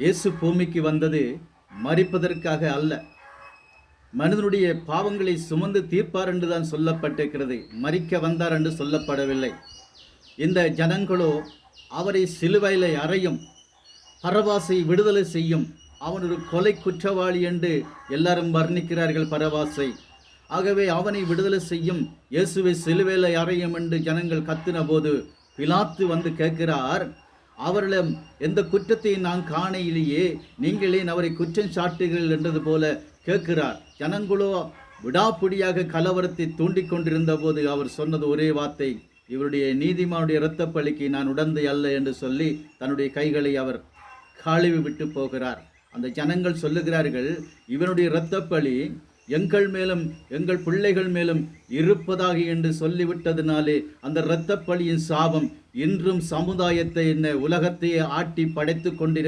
இயேசு பூமிக்கு வந்தது மரிப்பதற்காக அல்ல, மனிதனுடைய பாவங்களை சுமந்து தீர்ப்பார் என்று தான் சொல்லப்பட்டிருக்கிறது. மரிக்க வந்தார் என்று சொல்லப்படவில்லை. இந்த ஜனங்களோ அவரை சிலுவையில் அறையும், பரபாசை விடுதலை செய்யும், அவன் ஒரு கொலை குற்றவாளி என்று எல்லாரும் வர்ணிக்கிறார்கள் பரபாசை. ஆகவே அவனை விடுதலை செய்யும், இயேசுவை சிலுவையில் அறையும் என்று ஜனங்கள் கத்தின போது பிலாத்து வந்து கேட்கிறார், அவரிடம் எந்த குற்றத்தையும் நான் காணையிலேயே, நீங்களே அவரை குற்றம் சாட்டுகிறீர்கள் என்றது போல கேட்கிறார். ஜனங்களோ விடாப்பிடியாக கலவரத்தை தூண்டிக் கொண்டிருந்த போது அவர் சொன்னது ஒரே வார்த்தை, இவருடைய நீதிமானுடைய இரத்தப்பழிக்கு நான் உடந்தை அல்ல என்று சொல்லி தன்னுடைய கைகளை அவர் கழுவி விட்டு போகிறார். அந்த ஜனங்கள் சொல்லுகிறார்கள், இவனுடைய இரத்தப்பழி எங்கள் மேலும் எங்கள் பிள்ளைகள் மேலும் இருப்பதாக என்று சொல்லிவிட்டதினாலே அந்த இரத்தப்பழியின் சாபம் இன்றும் சமுதாயத்தை உலகத்தையே ஆட்டி படைத்து கொண்டிருக்கிறது.